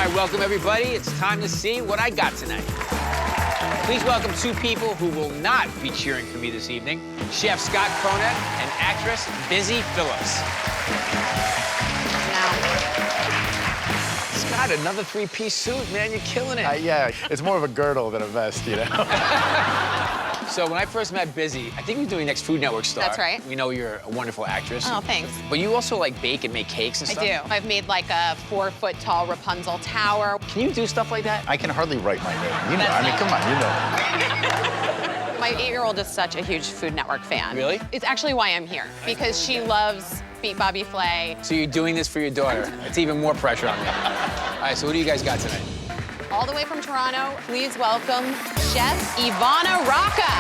right, welcome everybody. It's time to see what I got tonight. Please welcome two people who will not be cheering for me this evening. Chef Scott Conant and actress Busy Phillips. Scott, another three-piece suit, man. You're killing it. Yeah, it's more of a girdle than a vest, you know? So when I first met Busy, I think we were doing Next Food Network star. That's right. We know you're a wonderful actress. Oh, thanks. But you also like bake and make cakes and stuff? I do. I've made like a 4-foot-tall Rapunzel tower. Can you do stuff like that? I can hardly write my name. You know, I mean, come on, you know. My 8-year-old is such a huge Food Network fan. Really? It's actually why I'm here, because she loves Beat Bobby Flay. So you're doing this for your daughter. It's even more pressure on me. All right, so what do you guys got tonight? All the way from Toronto, please welcome Chef Ivana Raca.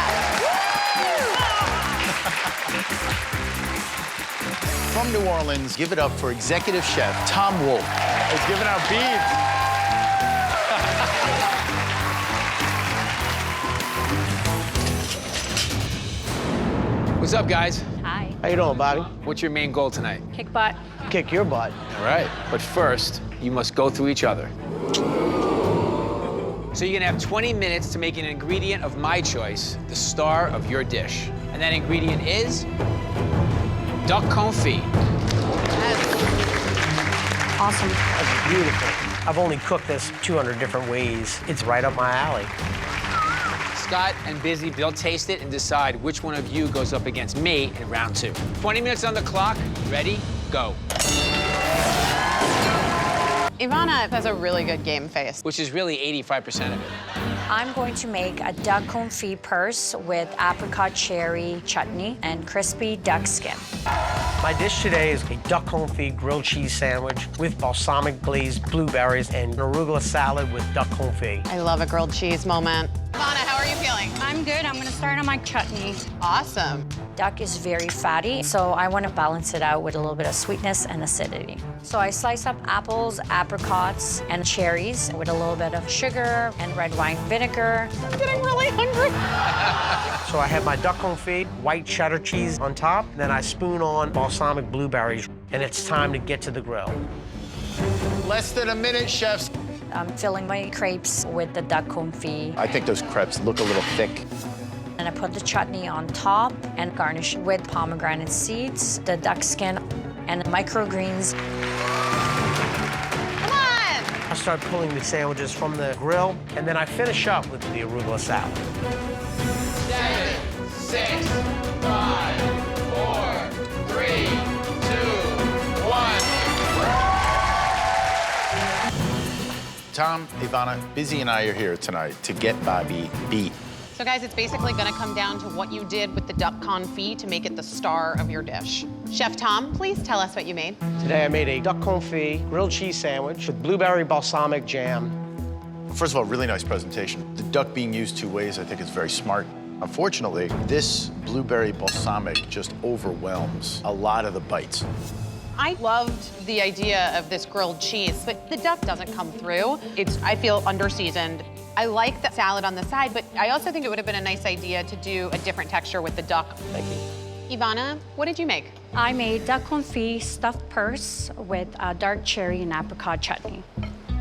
From New Orleans, give it up for executive chef Tom Wolfe. He's giving out beads. What's up, guys? Hi. How you doing, Bobby? What's your main goal tonight? Kick butt. Kick your butt. All right, but first, you must go through each other. So you're gonna have 20 minutes to make an ingredient of my choice, the star of your dish. And that ingredient is duck confit. Awesome. That's beautiful. I've only cooked this 200 different ways. It's right up my alley. Scott and Busy, they'll taste it and decide which one of you goes up against me in round 2. 20 minutes on the clock. Ready? Go. Ivana has a really good game face. Which is really 85% of it. I'm going to make a duck confit purse with apricot cherry chutney and crispy duck skin. My dish today is a duck confit grilled cheese sandwich with balsamic glazed blueberries and arugula salad with duck confit. I love a grilled cheese moment. Ivana, how are you feeling? I'm good. I'm gonna start on my chutney. Awesome. Duck is very fatty, so I want to balance it out with a little bit of sweetness and acidity. So I slice up apples, apricots, and cherries with a little bit of sugar and red wine vinegar. I'm getting really hungry. So I have my duck confit, white cheddar cheese on top, then I spoon on balsamic blueberries, and it's time to get to the grill. Less than a minute, chefs. I'm filling my crepes with the duck confit. I think those crepes look a little thick. And I put the chutney on top and garnish with pomegranate seeds, the duck skin, and microgreens. Come on! I start pulling the sandwiches from the grill, and then I finish up with the arugula salad. 7, 6, 5, 4, 3, 2, 1. Tom, Ivana, Busy and I are here tonight to get Bobby beat. So guys, it's basically gonna come down to what you did with the duck confit to make it the star of your dish. Chef Tom, please tell us what you made. Today I made a duck confit grilled cheese sandwich with blueberry balsamic jam. First of all, really nice presentation. The duck being used 2 ways, I think is very smart. Unfortunately, this blueberry balsamic just overwhelms a lot of the bites. I loved the idea of this grilled cheese, but the duck doesn't come through. It's, I feel, under-seasoned. I like the salad on the side, but I also think it would have been a nice idea to do a different texture with the duck. Thank you. Ivana, what did you make? I made duck confit stuffed purse with dark cherry and apricot chutney.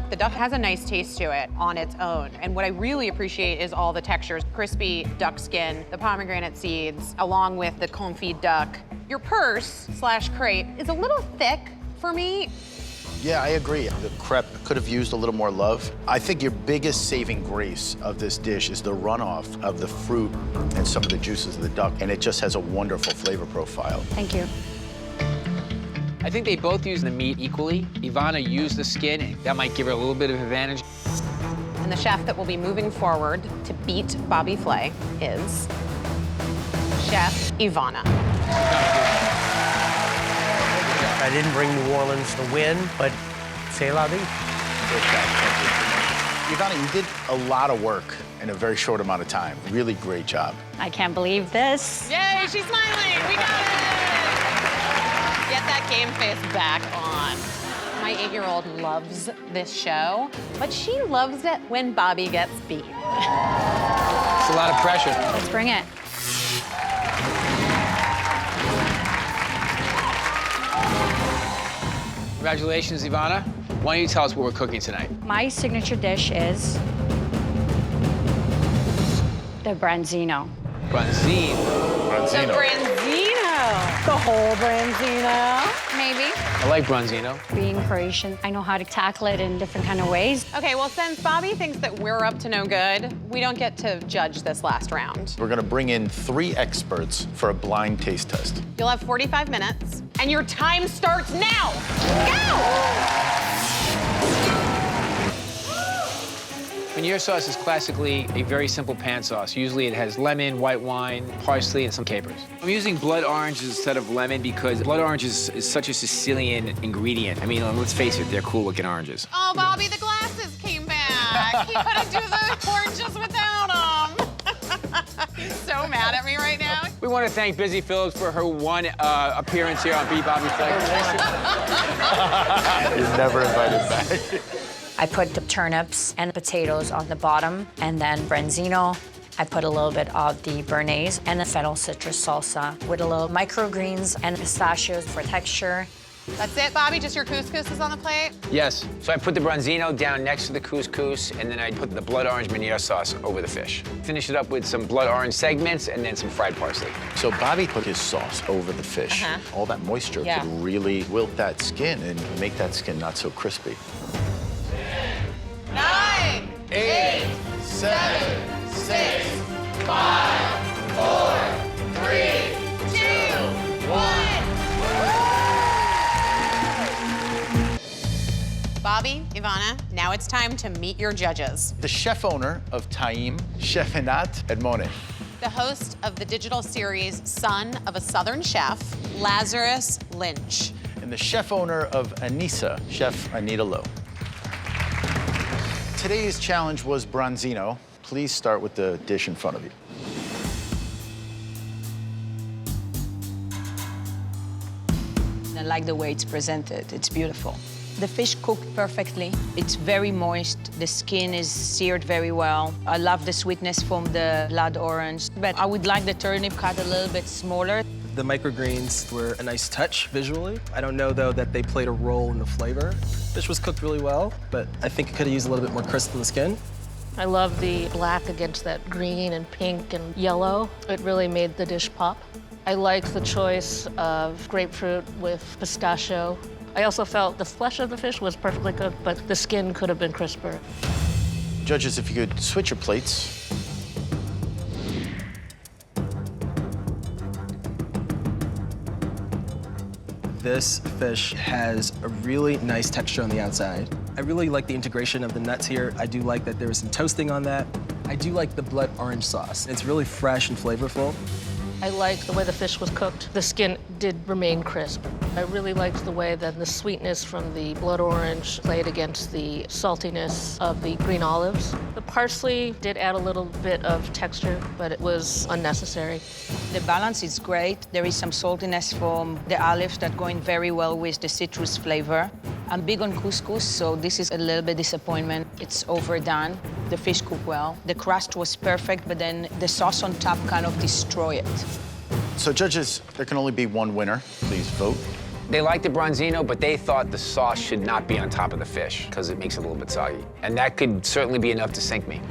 The duck has a nice taste to it on its own. And what I really appreciate is all the textures. Crispy duck skin, the pomegranate seeds, along with the confit duck. Your purse / crepe is a little thick for me. Yeah, I agree. The crepe could have used a little more love. I think your biggest saving grace of this dish is the runoff of the fruit and some of the juices of the duck, and it just has a wonderful flavor profile. Thank you. I think they both use the meat equally. Ivana used the skin, and that might give her a little bit of advantage. And the chef that will be moving forward to beat Bobby Flay is Chef Ivana. I didn't bring New Orleans to win, but c'est la vie. Ivana, you did a lot of work in a very short amount of time. Really great job. I can't believe this. Yay, she's smiling, we got it! Get that game face back on. My 8-year-old loves this show, but she loves it when Bobby gets beat. It's a lot of pressure. Let's bring it. Congratulations, Ivana. Why don't you tell us what we're cooking tonight? My signature dish is the Branzino. Branzino. The Branzino. The whole Branzino. Maybe. I like Branzino. Being Croatian, I know how to tackle it in different kind of ways. Okay, well, since Bobby thinks that we're up to no good, we don't get to judge this last round. We're gonna bring in 3 experts for a blind taste test. You'll have 45 minutes, and your time starts now. Go! Veneer sauce is classically a very simple pan sauce. Usually it has lemon, white wine, parsley, and some capers. I'm using blood orange instead of lemon because blood orange is such a Sicilian ingredient. I mean, let's face it, they're cool-looking oranges. Oh, Bobby, the glasses came back. He couldn't do the oranges without them. He's so mad at me right now. We want to thank Busy Phillips for her one appearance here on Beat Bobby Flay. You're never invited back. I put the turnips and potatoes on the bottom, and then Branzino. I put a little bit of the béarnaise and the fennel citrus salsa with a little microgreens and pistachios for texture. That's it, Bobby? Just your couscous is on the plate? Yes. So I put the Branzino down next to the couscous, and then I put the blood orange Veneer sauce over the fish. Finish it up with some blood orange segments and then some fried parsley. So Bobby put his sauce over the fish. All that moisture could really wilt that skin and make that skin not so crispy. 9, 8, 7, 6, 5, 4, 3, 2, 1. Bobby, Ivana, now it's time to meet your judges. The chef owner of Taim, Chef Conant Edmone. The host of the digital series Son of a Southern Chef, Lazarus Lynch. And the chef owner of Anissa, Chef Anita Lowe. Today's challenge was Branzino. Please start with the dish in front of you. I like the way it's presented. It's beautiful. The fish cooked perfectly. It's very moist. The skin is seared very well. I love the sweetness from the blood orange, but I would like the turnip cut a little bit smaller. The microgreens were a nice touch visually. I don't know, though, that they played a role in the flavor. Fish was cooked really well, but I think it could have used a little bit more crisp in the skin. I love the black against that green and pink and yellow. It really made the dish pop. I liked the choice of grapefruit with pistachio. I also felt the flesh of the fish was perfectly cooked, but the skin could have been crisper. Judges, if you could switch your plates. This fish has a really nice texture on the outside. I really like the integration of the nuts here. I do like that there was some toasting on that. I do like the blood orange sauce. It's really fresh and flavorful. I liked the way the fish was cooked. The skin did remain crisp. I really liked the way that the sweetness from the blood orange played against the saltiness of the green olives. The parsley did add a little bit of texture, but it was unnecessary. The balance is great. There is some saltiness from the olives that go in very well with the citrus flavor. I'm big on couscous, so this is a little bit disappointment. It's overdone. The fish cooked well. The crust was perfect, but then the sauce on top kind of destroyed it. So judges, there can only be one winner. Please vote. They liked the Branzino, but they thought the sauce should not be on top of the fish because it makes it a little bit soggy. And that could certainly be enough to sink me.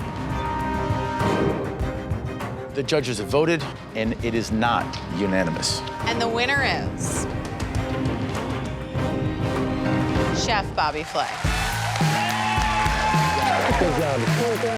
The judges have voted, and it is not unanimous. And the winner is Chef Bobby Flay. Good job.